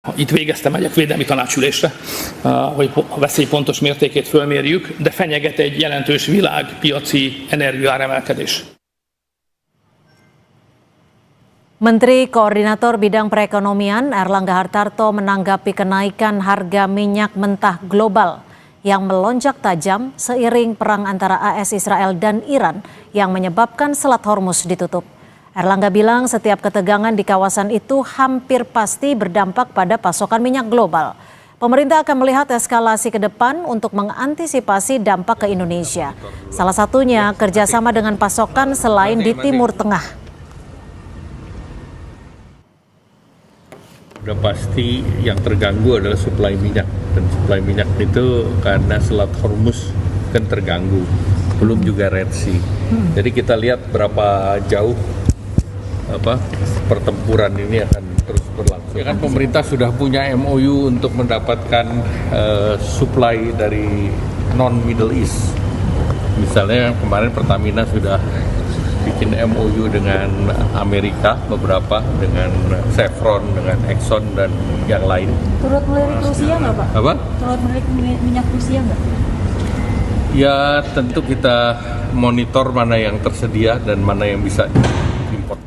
Itt végeztem egyet védelmi tanácsülésre, hogy a veszély pontos mértékét fölmérjük, de fenyeget egy jelentős világpiaci energiaáremelkedés. Menteri Koordinator Bidang Perekonomian Airlangga Hartarto menanggapi kenaikan harga minyak mentah global yang melonjak tajam seiring perang antara AS Israel dan Iran yang menyebabkan Selat Hormuz ditutup. Airlangga bilang setiap ketegangan di kawasan itu hampir pasti berdampak pada pasokan minyak global. Pemerintah akan melihat eskalasi ke depan untuk mengantisipasi dampak ke Indonesia. Salah satunya kerjasama dengan pasokan selain di Timur Tengah. Udah pasti yang terganggu adalah suplai minyak, dan suplai minyak itu karena Selat Hormuz kan terganggu, belum juga Red Sea. Jadi kita lihat berapa jauh pertempuran ini akan terus berlangsung. Ya kan pemerintah sudah punya MOU untuk mendapatkan supply dari non Middle East. Misalnya kemarin Pertamina sudah bikin MOU dengan Amerika beberapa, dengan Chevron, dengan Exxon dan yang lain. Turut melirik Rusia nggak Pak? Apa? Turut melirik minyak Rusia nggak? Ya tentu kita monitor mana yang tersedia dan mana yang bisa import.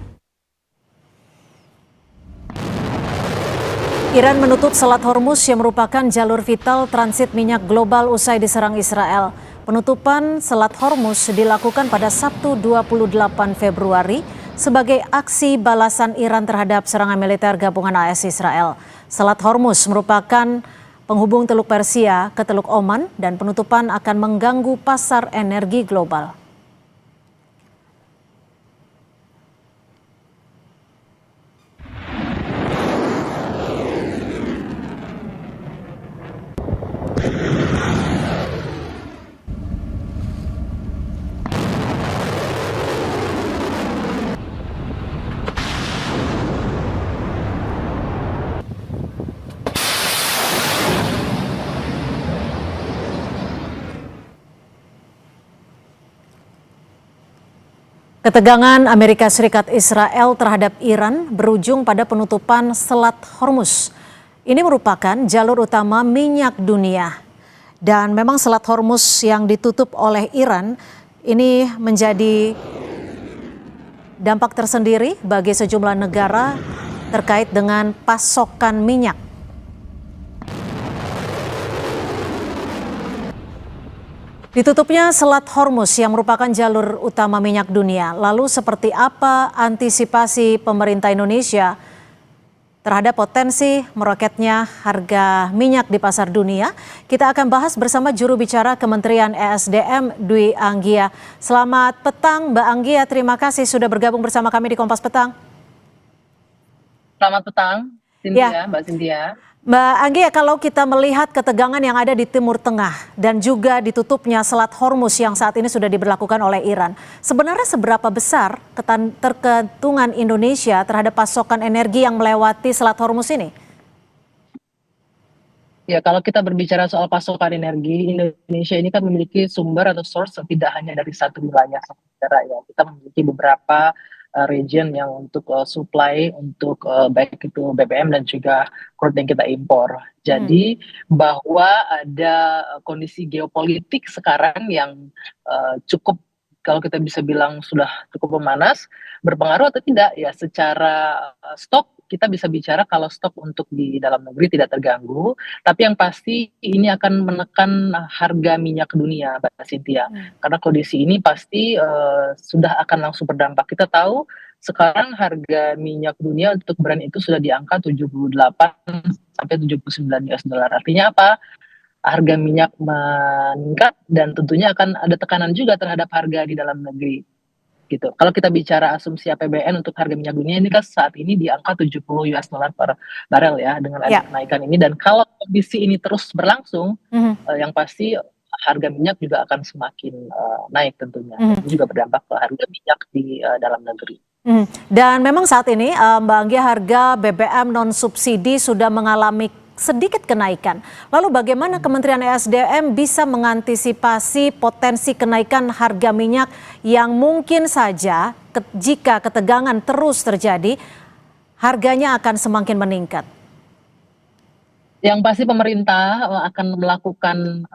Iran menutup Selat Hormuz yang merupakan jalur vital transit minyak global usai diserang Israel. Penutupan Selat Hormuz dilakukan pada Sabtu 28 Februari sebagai aksi balasan Iran terhadap serangan militer gabungan AS Israel. Selat Hormuz merupakan penghubung Teluk Persia ke Teluk Oman dan penutupan akan mengganggu pasar energi global. Ketegangan Amerika Serikat Israel terhadap Iran berujung pada penutupan Selat Hormuz. Ini merupakan jalur utama minyak dunia. Dan memang Selat Hormuz yang ditutup oleh Iran ini menjadi dampak tersendiri bagi sejumlah negara terkait dengan pasokan minyak. Ditutupnya Selat Hormuz yang merupakan jalur utama minyak dunia. Lalu seperti apa antisipasi pemerintah Indonesia terhadap potensi meroketnya harga minyak di pasar dunia? Kita akan bahas bersama juru bicara Kementerian ESDM Dwi Anggia. Selamat petang Mbak Anggia, terima kasih sudah bergabung bersama kami di Kompas Petang. Selamat petang, Cynthia, Mbak Cynthia. Mbak Anggia, kalau kita melihat ketegangan yang ada di Timur Tengah dan juga ditutupnya Selat Hormuz yang saat ini sudah diberlakukan oleh Iran, sebenarnya seberapa besar ketergantungan Indonesia terhadap pasokan energi yang melewati Selat Hormuz ini? Ya, kalau kita berbicara soal pasokan energi, Indonesia ini kan memiliki sumber atau source tidak hanya dari satu wilayah negara ya. Kita memiliki beberapa region yang untuk supply untuk baik itu BBM dan juga crude yang kita impor. Jadi bahwa ada kondisi geopolitik sekarang yang cukup, kalau kita bisa bilang sudah cukup memanas, berpengaruh atau tidak ya secara stok. Kita bisa bicara kalau stok untuk di dalam negeri tidak terganggu, tapi yang pasti ini akan menekan harga minyak dunia, Mbak Cynthia. Karena kondisi ini pasti sudah akan langsung berdampak. Kita tahu sekarang harga minyak dunia untuk Brent itu sudah di angka 78 sampai 79 US dollar. Artinya apa? Harga minyak meningkat dan tentunya akan ada tekanan juga terhadap harga di dalam negeri. Gitu. Kalau kita bicara asumsi APBN untuk harga minyak dunia ini kan saat ini di angka 70 US dollar per barel ya dengan ada kenaikan ini, dan kalau kondisi ini terus berlangsung yang pasti harga minyak juga akan semakin naik tentunya. Ini juga berdampak ke harga minyak di dalam negeri. Dan memang saat ini Mbak Anggia, harga BBM non subsidi sudah mengalami sedikit kenaikan. Lalu bagaimana Kementerian ESDM bisa mengantisipasi potensi kenaikan harga minyak yang mungkin saja jika ketegangan terus terjadi, harganya akan semakin meningkat? Yang pasti pemerintah akan melakukan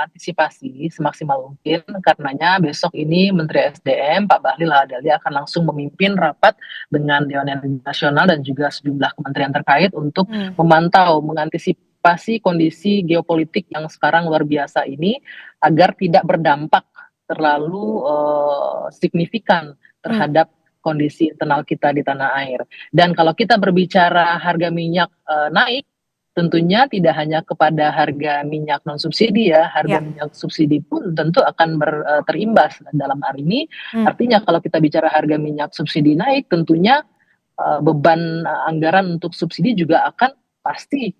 antisipasi semaksimal mungkin, karenanya besok ini Menteri SDM Pak Bahlil Lahadalia akan langsung memimpin rapat dengan Dewan Energi Nasional dan juga sejumlah kementerian terkait untuk memantau, mengantisipasi kondisi geopolitik yang sekarang luar biasa ini agar tidak berdampak terlalu signifikan terhadap kondisi internal kita di tanah air. Dan kalau kita berbicara harga minyak naik, tentunya tidak hanya kepada harga minyak non subsidi ya, harga minyak subsidi pun tentu akan terimbas dalam hari ini. Artinya kalau kita bicara harga minyak subsidi naik, tentunya beban anggaran untuk subsidi juga akan pasti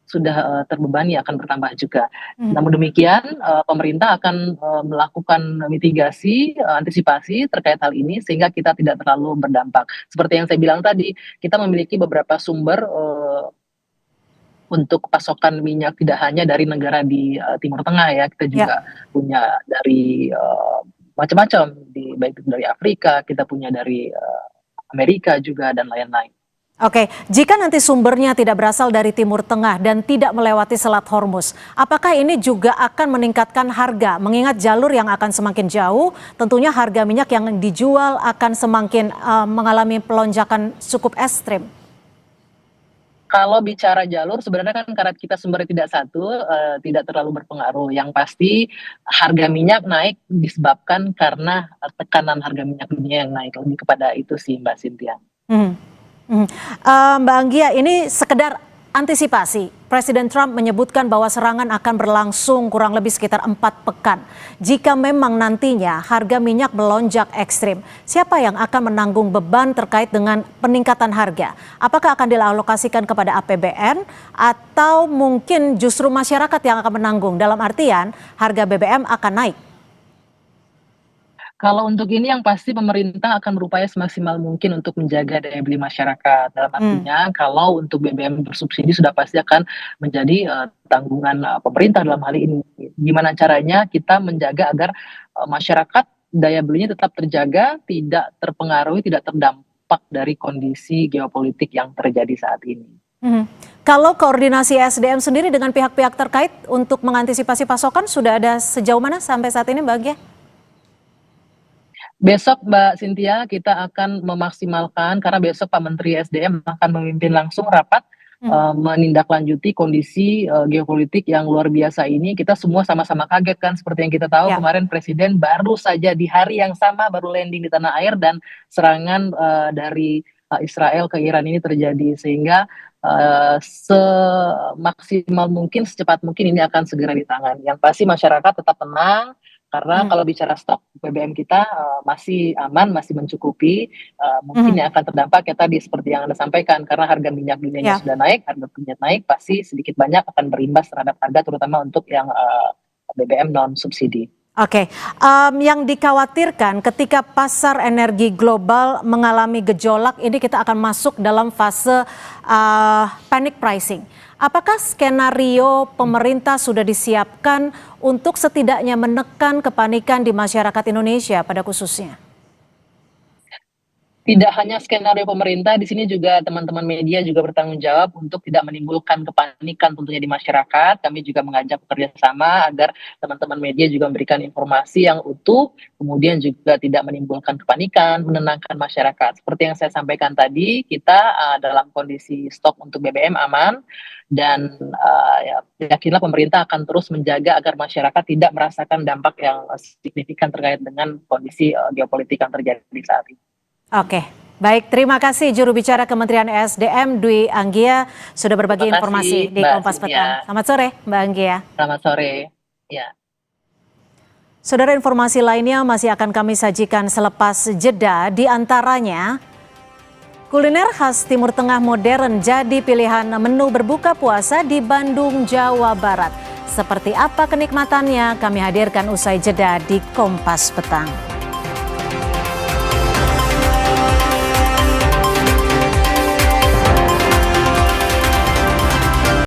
sudah terbebani, akan bertambah juga. Namun demikian, pemerintah akan melakukan mitigasi, antisipasi terkait hal ini sehingga kita tidak terlalu berdampak. Seperti yang saya bilang tadi, kita memiliki beberapa sumber untuk pasokan minyak tidak hanya dari negara di Timur Tengah ya, kita juga punya dari macam-macam, baik dari Afrika, kita punya dari Amerika juga dan lain-lain. Oke, jika nanti sumbernya tidak berasal dari Timur Tengah dan tidak melewati Selat Hormuz, apakah ini juga akan meningkatkan harga? Mengingat jalur yang akan semakin jauh, tentunya harga minyak yang dijual akan semakin mengalami pelonjakan cukup ekstrim. Kalau bicara jalur, sebenarnya kan karena kita sumbernya tidak satu, tidak terlalu berpengaruh. Yang pasti harga minyak naik disebabkan karena tekanan harga minyak dunia yang naik. Lebih kepada itu sih Mbak Cynthia. Mbak Anggia, ini sekedar antisipasi. Presiden Trump menyebutkan bahwa serangan akan berlangsung kurang lebih sekitar 4 pekan. Jika memang nantinya harga minyak melonjak ekstrim, siapa yang akan menanggung beban terkait dengan peningkatan harga? Apakah akan dialokasikan kepada APBN atau mungkin justru masyarakat yang akan menanggung? Dalam artian harga BBM akan naik. Kalau untuk ini yang pasti pemerintah akan berupaya semaksimal mungkin untuk menjaga daya beli masyarakat. Dalam artinya kalau untuk BBM bersubsidi sudah pasti akan menjadi tanggungan pemerintah dalam hal ini. Gimana caranya kita menjaga agar masyarakat daya belinya tetap terjaga, tidak terpengaruhi, tidak terdampak dari kondisi geopolitik yang terjadi saat ini. Kalau koordinasi SDM sendiri dengan pihak-pihak terkait untuk mengantisipasi pasokan sudah ada sejauh mana sampai saat ini Mbak Anggia? Besok Mbak Cynthia kita akan memaksimalkan karena besok Pak Menteri SDM akan memimpin langsung rapat menindaklanjuti kondisi geopolitik yang luar biasa ini. Kita semua sama-sama kaget kan, seperti yang kita tahu kemarin Presiden baru saja di hari yang sama baru landing di tanah air dan serangan dari Israel ke Iran ini terjadi, sehingga semaksimal mungkin, secepat mungkin ini akan segera ditangani. Yang pasti masyarakat tetap tenang. Karena kalau bicara stok BBM kita masih aman, masih mencukupi. Mungkin yang akan terdampak ya tadi seperti yang Anda sampaikan, karena harga minyak dunia sudah naik, harga minyak naik pasti sedikit banyak akan berimbas terhadap harga, terutama untuk yang BBM non subsidi. Oke, yang dikhawatirkan ketika pasar energi global mengalami gejolak, ini kita akan masuk dalam fase panic pricing. Apakah skenario pemerintah sudah disiapkan untuk setidaknya menekan kepanikan di masyarakat Indonesia pada khususnya? Tidak hanya skenario pemerintah, di sini juga teman-teman media juga bertanggung jawab untuk tidak menimbulkan kepanikan tentunya di masyarakat. Kami juga mengajak bekerja sama agar teman-teman media juga memberikan informasi yang utuh, kemudian juga tidak menimbulkan kepanikan, menenangkan masyarakat. Seperti yang saya sampaikan tadi, kita dalam kondisi stok untuk BBM aman, dan yakinlah pemerintah akan terus menjaga agar masyarakat tidak merasakan dampak yang signifikan terkait dengan kondisi geopolitik yang terjadi saat ini. Oke, baik, terima kasih juru bicara Kementerian SDM Dwi Anggia sudah berbagi informasi di Kompas Petang. Selamat sore Mbak Anggia. Selamat sore. Ya. Saudara, informasi lainnya masih akan kami sajikan selepas jeda, di antaranya kuliner khas Timur Tengah modern jadi pilihan menu berbuka puasa di Bandung, Jawa Barat. Seperti apa kenikmatannya kami hadirkan usai jeda di Kompas Petang.